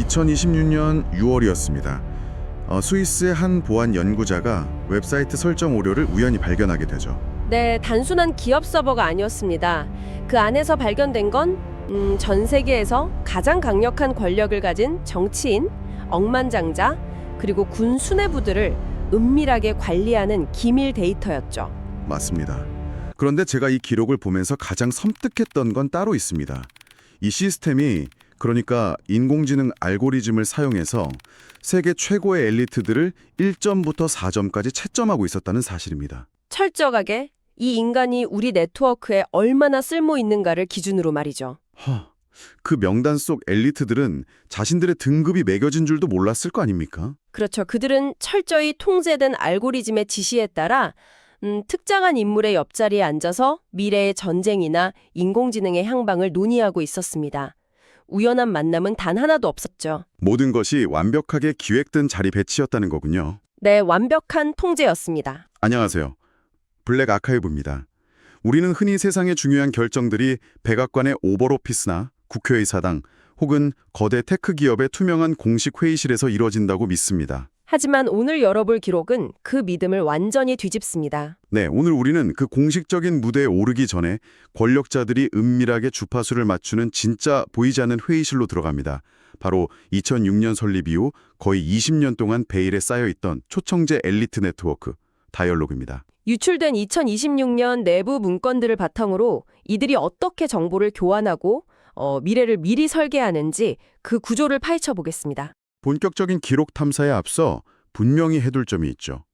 2026년 6월이었습니다. 스위스의 한 보안 연구자가 웹사이트 설정 오류를 우연히 발견하게 되죠. 네, 단순한 기업 서버가 아니었습니다. 그 안에서 발견된 건 전 세계에서 가장 강력한 권력을 가진 정치인, 억만장자, 그리고 군 수뇌부들을 은밀하게 관리하는 기밀 데이터였죠. 맞습니다. 그런데 제가 이 기록을 보면서 가장 섬뜩했던 건 따로 있습니다. 이 시스템이 그러니까 인공지능 알고리즘을 사용해서 세계 최고의 엘리트들을 1점부터 4점까지 채점하고 있었다는 사실입니다. 철저하게 이 인간이 우리 네트워크에 얼마나 쓸모 있는가를 기준으로 말이죠. 그 명단 속 엘리트들은 자신들의 등급이 매겨진 줄도 몰랐을 거 아닙니까? 그렇죠. 그들은 철저히 통제된 알고리즘의 지시에 따라 특정한 인물의 옆자리에 앉아서 미래의 전쟁이나 인공지능의 향방을 논의하고 있었습니다. 우연한 만남은 단 하나도 없었죠. 모든 것이 완벽하게 기획된 자리 배치였다는 거군요. 네, 완벽한 통제였습니다. 안녕하세요. 블랙 아카이브입니다. 우리는 흔히 세상의 중요한 결정들이 백악관의 오벌오피스나 국회의 사당 혹은 거대 테크 기업의 투명한 공식 회의실에서 이루어진다고 믿습니다. 하지만 오늘 열어볼 기록은 그 믿음을 완전히 뒤집습니다. 네, 오늘 우리는 그 공식적인 무대에 오르기 전에 권력자들이 은밀하게 주파수를 맞추는 진짜 보이지 않는 회의실로 들어갑니다. 바로 2006년 설립 이후 거의 20년 동안 베일에 쌓여있던 초청제 엘리트 네트워크, 다이얼로그입니다. 유출된 2026년 내부 문건들을 바탕으로 이들이 어떻게 정보를 교환하고 미래를 미리 설계하는지 그 구조를 파헤쳐 보겠습니다. 본격적인 기록 탐사에 앞서 분명히 해둘 점이 있죠.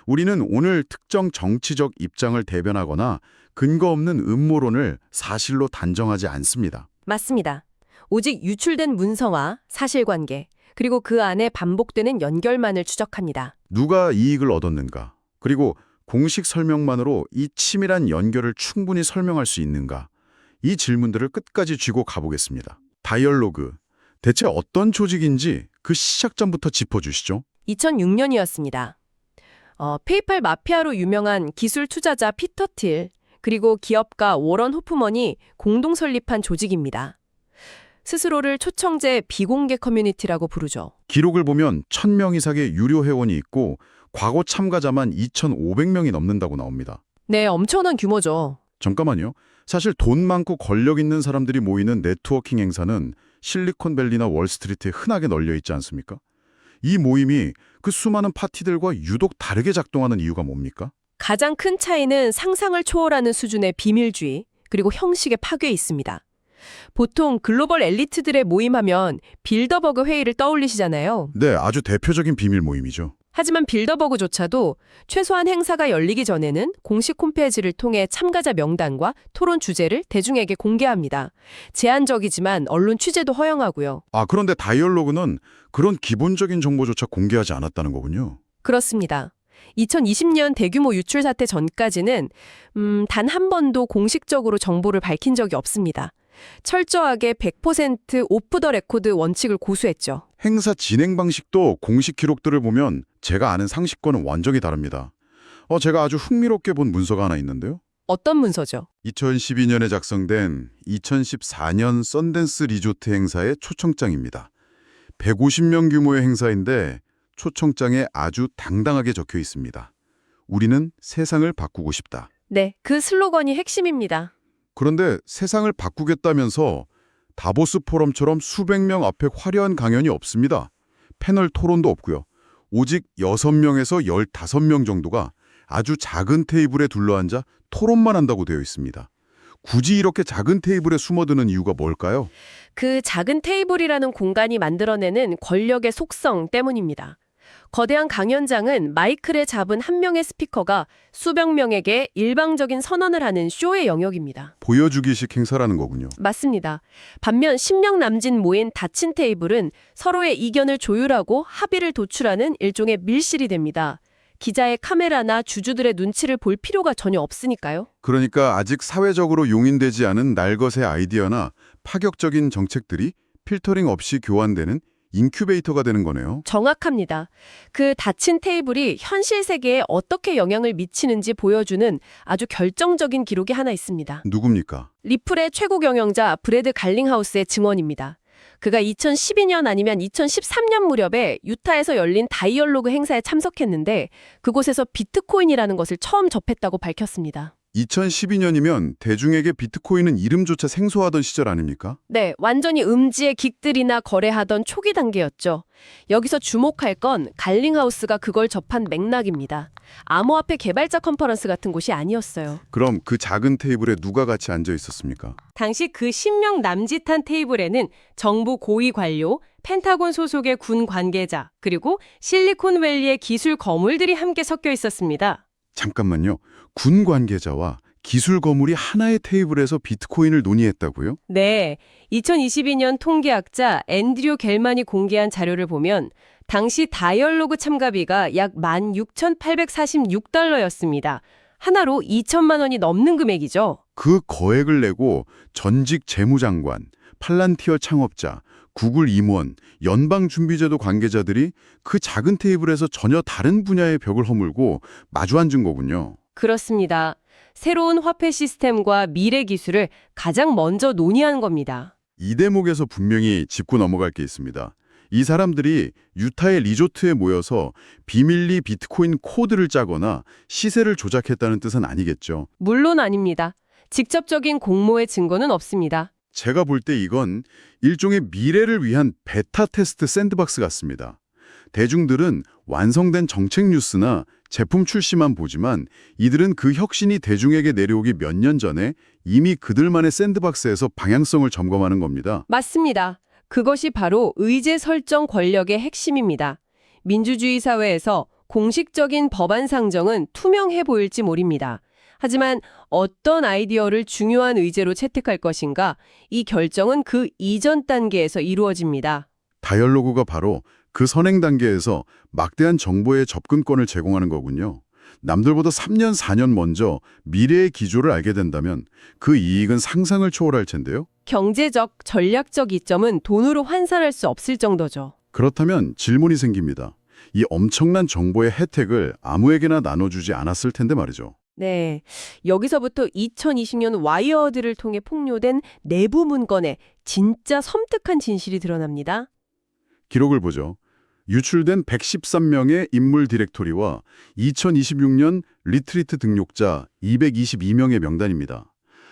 우리는 오늘 특정 정치적 입장을 대변하거나 근거 없는 음모론을 사실로 단정하지 않습니다. 맞습니다. 오직 유출된 문서와 사실관계, 그리고 그 안에 반복되는 연결만을 추적합니다. 누가 이익을 얻었는가? 그리고 공식 설명만으로 이 치밀한 연결을 충분히 설명할 수 있는가? 이 질문들을 끝까지 쥐고 가보겠습니다. 다이얼로그, 대체 어떤 조직인지 그 시작점부터 짚어주시죠. 2006년이었습니다. 페이팔 마피아로 유명한 기술 투자자 피터 틸, 그리고 기업가 워런 호프먼이 공동 설립한 조직입니다. 스스로를 초청제 비공개 커뮤니티라고 부르죠. 기록을 보면 1000명 이상의 유료 회원이 있고 과거 참가자만 2,500명이 넘는다고 나옵니다. 네, 엄청난 규모죠. 잠깐만요. 사실 돈 많고 권력 있는 사람들이 모이는 네트워킹 행사는 실리콘밸리나 월스트리트에 흔하게 널려 있지 않습니까? 이 모임이 그 수많은 파티들과 유독 다르게 작동하는 이유가 뭡니까? 가장 큰 차이는 상상을 초월하는 수준의 비밀주의, 그리고 형식의 파괴에 있습니다. 보통 글로벌 엘리트들의 모임하면 빌더버그 회의를 떠올리시잖아요. 네, 아주 대표적인 비밀 모임이죠. 하지만 빌더버그조차도 최소한 행사가 열리기 전에는 공식 홈페이지를 통해 참가자 명단과 토론 주제를 대중에게 공개합니다. 제한적이지만 언론 취재도 허용하고요. 그런데 다이얼로그는 그런 기본적인 정보조차 공개하지 않았다는 거군요. 그렇습니다. 2020년 대규모 유출 사태 전까지는 단 한 번도 공식적으로 정보를 밝힌 적이 없습니다. 철저하게 100% 오프 더 레코드 원칙을 고수했죠. 행사 진행 방식도 공식 기록들을 보면 제가 아는 상식과는 완전히 다릅니다. 제가 아주 흥미롭게 본 문서가 하나 있는데요. 어떤 문서죠? 2012년에 작성된 2014년 썬댄스 리조트 행사의 초청장입니다. 150명 규모의 행사인데 초청장에 아주 당당하게 적혀 있습니다. 우리는 세상을 바꾸고 싶다. 네, 그 슬로건이 핵심입니다. 그런데 세상을 바꾸겠다면서 다보스 포럼처럼 수백 명 앞에 화려한 강연이 없습니다. 패널 토론도 없고요. 오직 6명에서 15명 정도가 아주 작은 테이블에 둘러앉아 토론만 한다고 되어 있습니다. 굳이 이렇게 작은 테이블에 숨어드는 이유가 뭘까요? 그 작은 테이블이라는 공간이 만들어내는 권력의 속성 때문입니다. 거대한 강연장은 마이크를 잡은 한 명의 스피커가 수백 명에게 일방적인 선언을 하는 쇼의 영역입니다. 보여주기식 행사라는 거군요. 맞습니다. 반면 10명 남짓 모인 닫힌 테이블은 서로의 이견을 조율하고 합의를 도출하는 일종의 밀실이 됩니다. 기자의 카메라나 주주들의 눈치를 볼 필요가 전혀 없으니까요. 그러니까 아직 사회적으로 용인되지 않은 날것의 아이디어나 파격적인 정책들이 필터링 없이 교환되는 인큐베이터가 되는 거네요. 정확합니다. 그 닫힌 테이블이 현실 세계에 어떻게 영향을 미치는지 보여주는 아주 결정적인 기록이 하나 있습니다. 누굽니까? 리플의 최고 경영자 브래드 갈링하우스의 증언입니다. 그가 2012년 아니면 2013년 무렵에 유타에서 열린 다이얼로그 행사에 참석했는데 그곳에서 비트코인이라는 것을 처음 접했다고 밝혔습니다. 2012년이면 대중에게 비트코인은 이름조차 생소하던 시절 아닙니까? 네, 완전히 음지의 긱들이나 거래하던 초기 단계였죠. 여기서 주목할 건 갈링하우스가 그걸 접한 맥락입니다. 암호화폐 개발자 컨퍼런스 같은 곳이 아니었어요. 그럼 그 작은 테이블에 누가 같이 앉아 있었습니까? 당시 그 10명 남짓한 테이블에는 정부 고위 관료, 펜타곤 소속의 군 관계자, 그리고 실리콘밸리의 기술 거물들이 함께 섞여 있었습니다. 잠깐만요. 군 관계자와 기술 거물이 하나의 테이블에서 비트코인을 논의했다고요? 네, 2022년 통계학자 앤드류 겔만이 공개한 자료를 보면 당시 다이얼로그 참가비가 약 16,846달러였습니다. 하나로 2천만 원이 넘는 금액이죠. 그 거액을 내고 전직 재무장관, 팔란티어 창업자, 구글 임원, 연방준비제도 관계자들이 그 작은 테이블에서 전혀 다른 분야의 벽을 허물고 마주 앉은 거군요. 그렇습니다. 새로운 화폐 시스템과 미래 기술을 가장 먼저 논의한 겁니다. 이 대목에서 분명히 짚고 넘어갈 게 있습니다. 이 사람들이 유타의 리조트에 모여서 비밀리 비트코인 코드를 짜거나 시세를 조작했다는 뜻은 아니겠죠. 물론 아닙니다. 직접적인 공모의 증거는 없습니다. 제가 볼 때 이건 일종의 미래를 위한 베타 테스트 샌드박스 같습니다. 대중들은 완성된 정책 뉴스나 제품 출시만 보지만 이들은 그 혁신이 대중에게 내려오기 몇 년 전에 이미 그들만의 샌드박스에서 방향성을 점검하는 겁니다. 맞습니다. 그것이 바로 의제 설정 권력의 핵심입니다. 민주주의 사회에서 공식적인 법안 상정은 투명해 보일지 모릅니다. 하지만 어떤 아이디어를 중요한 의제로 채택할 것인가, 이 결정은 그 이전 단계에서 이루어집니다. 다이얼로그가 바로 그 선행 단계에서 막대한 정보의 접근권을 제공하는 거군요. 남들보다 3년, 4년 먼저 미래의 기조를 알게 된다면 그 이익은 상상을 초월할 텐데요. 경제적, 전략적 이점은 돈으로 환산할 수 없을 정도죠. 그렇다면 질문이 생깁니다. 이 엄청난 정보의 혜택을 아무에게나 나눠주지 않았을 텐데 말이죠. 네, 여기서부터 2020년 와이어드를 통해 폭로된 내부 문건에 진짜 섬뜩한 진실이 드러납니다. 기록을 보죠. 유출된 113명의 인물 디렉토리와 2026년 리트리트 등록자 222명의 명단입니다.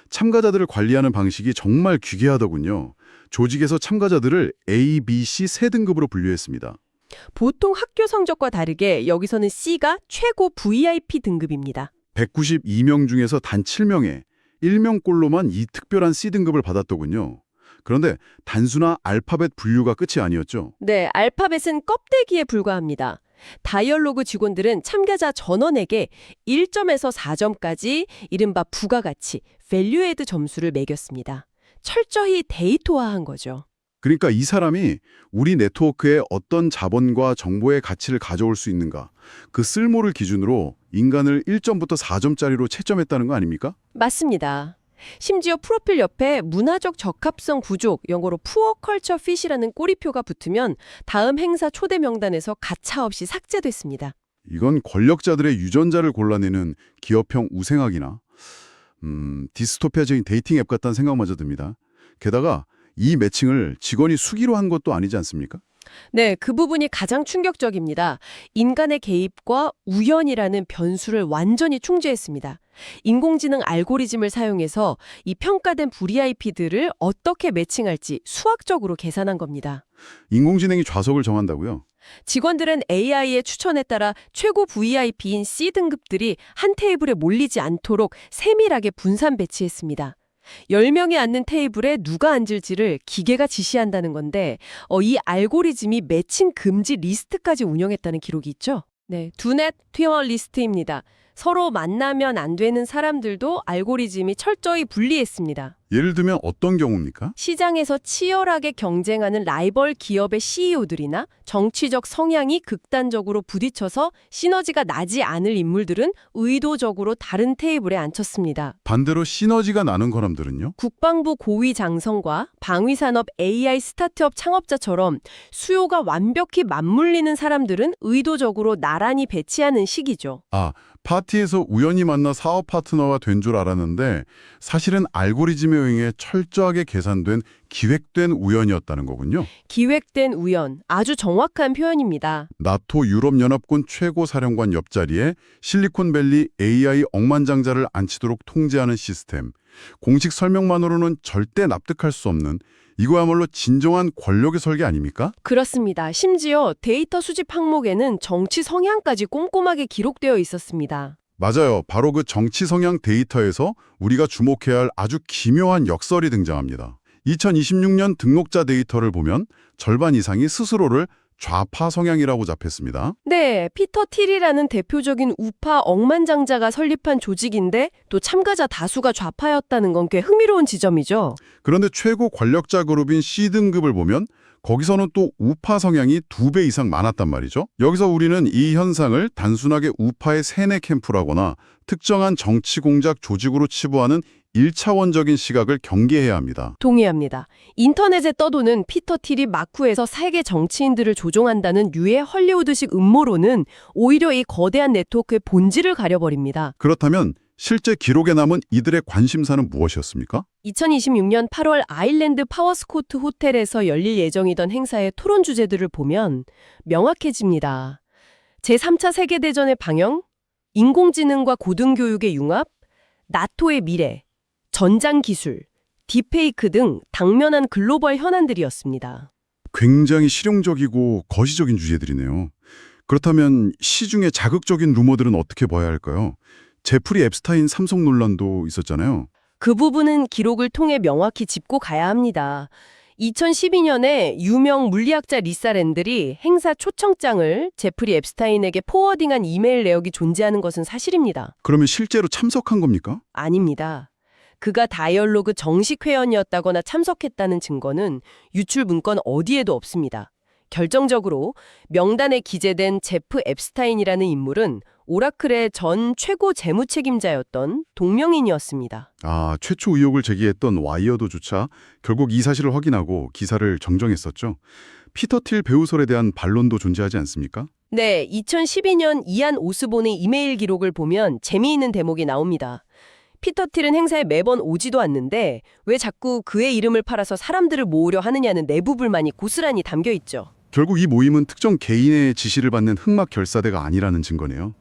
참가자들을 관리하는 방식이 정말 귀괴하더군요. 조직에서 참가자들을 A, B, C 세 등급으로 분류했습니다. 보통 학교 성적과 다르게 여기서는 C가 최고 VIP 등급입니다. 192명 중에서 단 7명에 1명꼴로만 이 특별한 C등급을 받았더군요. 그런데 단순한 알파벳 분류가 끝이 아니었죠. 네, 알파벳은 껍데기에 불과합니다. 다이얼로그 직원들은 참가자 전원에게 1점에서 4점까지 이른바 부가가치, 밸류에드 점수를 매겼습니다. 철저히 데이터화한 거죠. 그러니까 이 사람이 우리 네트워크에 어떤 자본과 정보의 가치를 가져올 수 있는가, 그 쓸모를 기준으로 인간을 1점부터 4점짜리로 채점했다는 거 아닙니까? 맞습니다. 심지어 프로필 옆에 문화적 적합성 부족, 영어로 푸어 컬처 핏이라는 꼬리표가 붙으면 다음 행사 초대 명단에서 가차없이 삭제됐습니다. 이건 권력자들의 유전자를 골라내는 기업형 우생학이나 디스토피아적인 데이팅 앱 같다는 생각마저 듭니다. 게다가 이 매칭을 직원이 수기로 한 것도 아니지 않습니까? 네, 그 부분이 가장 충격적입니다. 인간의 개입과 우연이라는 변수를 완전히 충족했습니다. 인공지능 알고리즘을 사용해서 이 평가된 VIP들을 어떻게 매칭할지 수학적으로 계산한 겁니다. 인공지능이 좌석을 정한다고요? 직원들은 AI의 추천에 따라 최고 VIP인 C등급들이 한 테이블에 몰리지 않도록 세밀하게 분산 배치했습니다. 10명이 앉는 테이블에 누가 앉을지를 기계가 지시한다는 건데 이 알고리즘이 매칭 금지 리스트까지 운영했다는 기록이 있죠. 네, 두넷 튀어 리스트입니다. 서로 만나면 안 되는 사람들도 알고리즘이 철저히 분리했습니다. 예를 들면 어떤 경우입니까? 시장에서 치열하게 경쟁하는 라이벌 기업의 CEO들이나 정치적 성향이 극단적으로 부딪혀서 시너지가 나지 않을 인물들은 의도적으로 다른 테이블에 앉혔습니다. 반대로 시너지가 나는 사람들은요? 국방부 고위 장성과 방위산업 AI 스타트업 창업자처럼 수요가 완벽히 맞물리는 사람들은 의도적으로 나란히 배치하는 식이죠. 파티에서 우연히 만나 사업 파트너가 된 줄 알았는데 사실은 알고리즘에 여행에 철저하게 계산된 기획된 우연이었다는 거군요. 기획된 우연, 아주 정확한 표현입니다. 나토 유럽연합군 최고사령관 옆자리에 실리콘밸리 AI 억만장자를 앉히도록 통제하는 시스템. 공식 설명만으로는 절대 납득할 수 없는 이거야말로 진정한 권력의 설계 아닙니까? 그렇습니다. 심지어 데이터 수집 항목에는 정치 성향까지 꼼꼼하게 기록되어 있었습니다. 맞아요. 바로 그 정치 성향 데이터에서 우리가 주목해야 할 아주 기묘한 역설이 등장합니다. 2026년 등록자 데이터를 보면 절반 이상이 스스로를 좌파 성향이라고 잡혔습니다. 네, 피터 틸이라는 대표적인 우파 억만장자가 설립한 조직인데 또 참가자 다수가 좌파였다는 건 꽤 흥미로운 지점이죠. 그런데 최고 권력자 그룹인 C등급을 보면 거기서는 또 우파 성향이 2배 이상 많았단 말이죠. 여기서 우리는 이 현상을 단순하게 우파의 세뇌 캠프라거나 특정한 정치 공작 조직으로 치부하는 1차원적인 시각을 경계해야 합니다. 동의합니다. 인터넷에 떠도는 피터 틸이 마쿠에서 세계 정치인들을 조종한다는 유해 헐리우드식 음모론은 오히려 이 거대한 네트워크의 본질을 가려버립니다. 그렇다면 실제 기록에 남은 이들의 관심사는 무엇이었습니까? 2026년 8월 아일랜드 파워스코트 호텔에서 열릴 예정이던 행사의 토론 주제들을 보면 명확해집니다. 제3차 세계대전의 방영, 인공지능과 고등교육의 융합, 나토의 미래, 전장 기술, 딥페이크 등 당면한 글로벌 현안들이었습니다. 굉장히 실용적이고 거시적인 주제들이네요. 그렇다면 시중의 자극적인 루머들은 어떻게 봐야 할까요? 제프리 앱스타인 삼성 논란도 있었잖아요. 그 부분은 기록을 통해 명확히 짚고 가야 합니다. 2012년에 유명 물리학자 리사 랜들이 행사 초청장을 제프리 앱스타인에게 포워딩한 이메일 내역이 존재하는 것은 사실입니다. 그러면 실제로 참석한 겁니까? 아닙니다. 그가 다이얼로그 정식 회원이었다거나 참석했다는 증거는 유출 문건 어디에도 없습니다. 결정적으로 명단에 기재된 제프 앱스타인이라는 인물은 오라클의 전 최고 재무 책임자였던 동명인이었습니다. 아, 최초 의혹을 제기했던 와이어드조차 결국 이 사실을 확인하고 기사를 정정했었죠. 피터 틸 배우설에 대한 반론도 존재하지 않습니까? 네, 2012년 이안 오스본의 이메일 기록을 보면 재미있는 대목이 나옵니다. 피터 틸은 행사에 매번 오지도 않는데 왜 자꾸 그의 이름을 팔아서 사람들을 모으려 하느냐는 내부 불만이 고스란히 담겨 있죠. 결국 이 모임은 특정 개인의 지시를 받는 흑막 결사대가 아니라는 증거네요.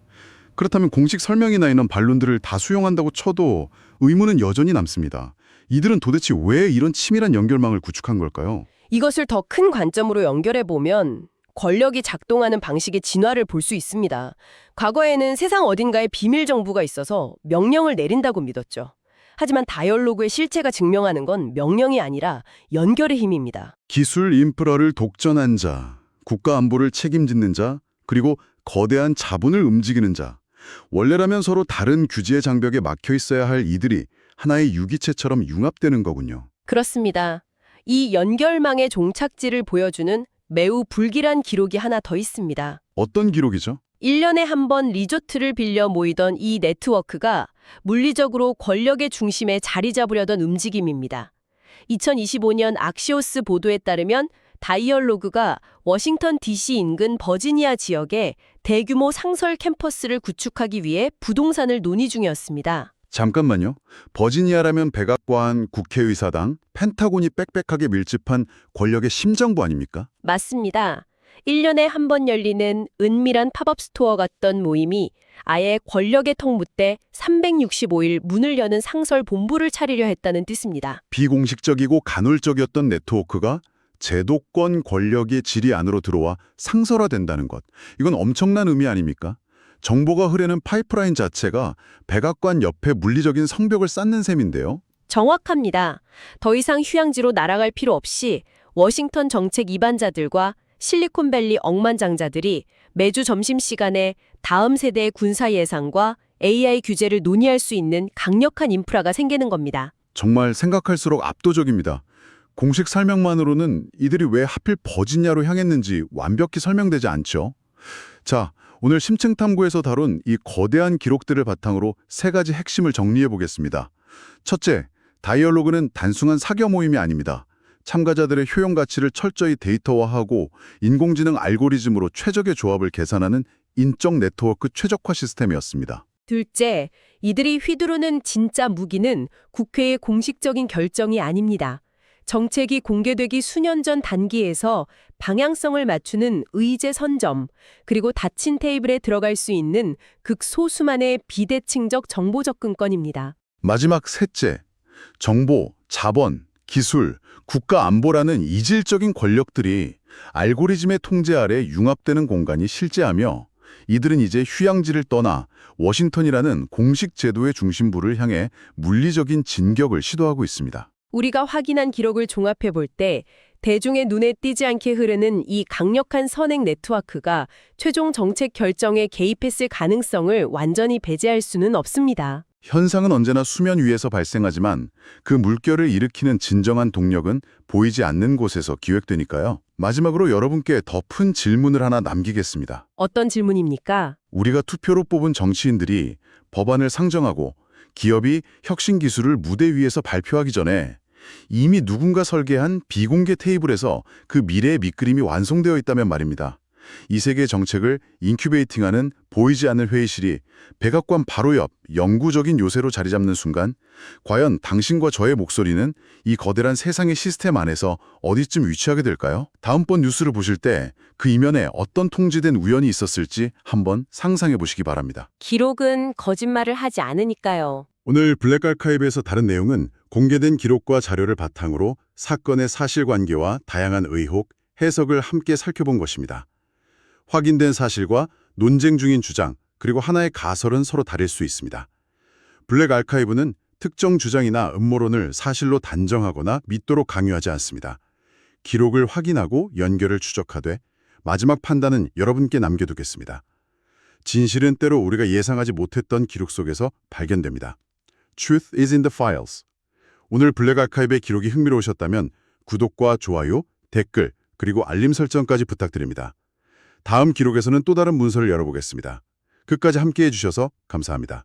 그렇다면 공식 설명이나 이런 반론들을 다 수용한다고 쳐도 의문은 여전히 남습니다. 이들은 도대체 왜 이런 치밀한 연결망을 구축한 걸까요? 이것을 더 큰 관점으로 연결해 보면 권력이 작동하는 방식의 진화를 볼 수 있습니다. 과거에는 세상 어딘가에 비밀 정부가 있어서 명령을 내린다고 믿었죠. 하지만 다이얼로그의 실체가 증명하는 건 명령이 아니라 연결의 힘입니다. 기술 인프라를 독점한 자, 국가 안보를 책임짓는 자, 그리고 거대한 자본을 움직이는 자. 원래라면 서로 다른 규제의 장벽에 막혀 있어야 할 이들이 하나의 유기체처럼 융합되는 거군요. 그렇습니다. 이 연결망의 종착지를 보여주는 매우 불길한 기록이 하나 더 있습니다. 어떤 기록이죠? 1년에 한 번 리조트를 빌려 모이던 이 네트워크가 물리적으로 권력의 중심에 자리 잡으려던 움직임입니다. 2025년 악시오스 보도에 따르면 다이얼로그가 워싱턴 DC 인근 버지니아 지역에 대규모 상설 캠퍼스를 구축하기 위해 부동산을 논의 중이었습니다. 잠깐만요. 버지니아라면 백악관, 국회의사당, 펜타곤이 빽빽하게 밀집한 권력의 심장부 아닙니까? 맞습니다. 1년에 한 번 열리는 은밀한 팝업 스토어 같던 모임이 아예 권력의 통무때 365일 문을 여는 상설 본부를 차리려 했다는 뜻입니다. 비공식적이고 간헐적이었던 네트워크가 제도권 권력의 지리 안으로 들어와 상설화된다는 것. 이건 엄청난 의미 아닙니까? 정보가 흐르는 파이프라인 자체가 백악관 옆에 물리적인 성벽을 쌓는 셈인데요. 정확합니다. 더 이상 휴양지로 날아갈 필요 없이 워싱턴 정책 이반자들과 실리콘밸리 억만장자들이 매주 점심시간에 다음 세대의 군사 예산과 AI 규제를 논의할 수 있는 강력한 인프라가 생기는 겁니다. 정말 생각할수록 압도적입니다. 공식 설명만으로는 이들이 왜 하필 버지니아로 향했는지 완벽히 설명되지 않죠. 자, 오늘 심층탐구에서 다룬 이 거대한 기록들을 바탕으로 3가지 핵심을 정리해 보겠습니다. 첫째, 다이얼로그는 단순한 사겨 모임이 아닙니다. 참가자들의 효용 가치를 철저히 데이터화하고 인공지능 알고리즘으로 최적의 조합을 계산하는 인적 네트워크 최적화 시스템이었습니다. 둘째, 이들이 휘두르는 진짜 무기는 국회의 공식적인 결정이 아닙니다. 정책이 공개되기 수년 전 단기에서 방향성을 맞추는 의제 선점, 그리고 닫힌 테이블에 들어갈 수 있는 극소수만의 비대칭적 정보 접근권입니다. 마지막 셋째, 정보, 자본, 기술, 국가 안보라는 이질적인 권력들이 알고리즘의 통제 아래 융합되는 공간이 실제하며 이들은 이제 휴양지를 떠나 워싱턴이라는 공식 제도의 중심부를 향해 물리적인 진격을 시도하고 있습니다. 우리가 확인한 기록을 종합해 볼 때 대중의 눈에 띄지 않게 흐르는 이 강력한 선행 네트워크가 최종 정책 결정에 개입했을 가능성을 완전히 배제할 수는 없습니다. 현상은 언제나 수면 위에서 발생하지만 그 물결을 일으키는 진정한 동력은 보이지 않는 곳에서 기획되니까요. 마지막으로 여러분께 더 큰 질문을 하나 남기겠습니다. 어떤 질문입니까? 우리가 투표로 뽑은 정치인들이 법안을 상정하고 기업이 혁신 기술을 무대 위에서 발표하기 전에 이미 누군가 설계한 비공개 테이블에서 그 미래의 밑그림이 완성되어 있다면 말입니다. 이 세계의 정책을 인큐베이팅하는 보이지 않는 회의실이 백악관 바로 옆 영구적인 요새로 자리 잡는 순간 과연 당신과 저의 목소리는 이 거대한 세상의 시스템 안에서 어디쯤 위치하게 될까요? 다음번 뉴스를 보실 때 그 이면에 어떤 통제된 우연이 있었을지 한번 상상해 보시기 바랍니다. 기록은 거짓말을 하지 않으니까요. 오늘 블랙 아카이브에서 다른 내용은 공개된 기록과 자료를 바탕으로 사건의 사실관계와 다양한 의혹, 해석을 함께 살펴본 것입니다. 확인된 사실과 논쟁 중인 주장, 그리고 하나의 가설은 서로 다를 수 있습니다. 블랙 아카이브는 특정 주장이나 음모론을 사실로 단정하거나 믿도록 강요하지 않습니다. 기록을 확인하고 연결을 추적하되 마지막 판단은 여러분께 남겨두겠습니다. 진실은 때로 우리가 예상하지 못했던 기록 속에서 발견됩니다. Truth is in the files. 오늘 블랙 아카이브의 기록이 흥미로우셨다면 구독과 좋아요, 댓글, 그리고 알림 설정까지 부탁드립니다. 다음 기록에서는 또 다른 문서를 열어보겠습니다. 끝까지 함께해 주셔서 감사합니다.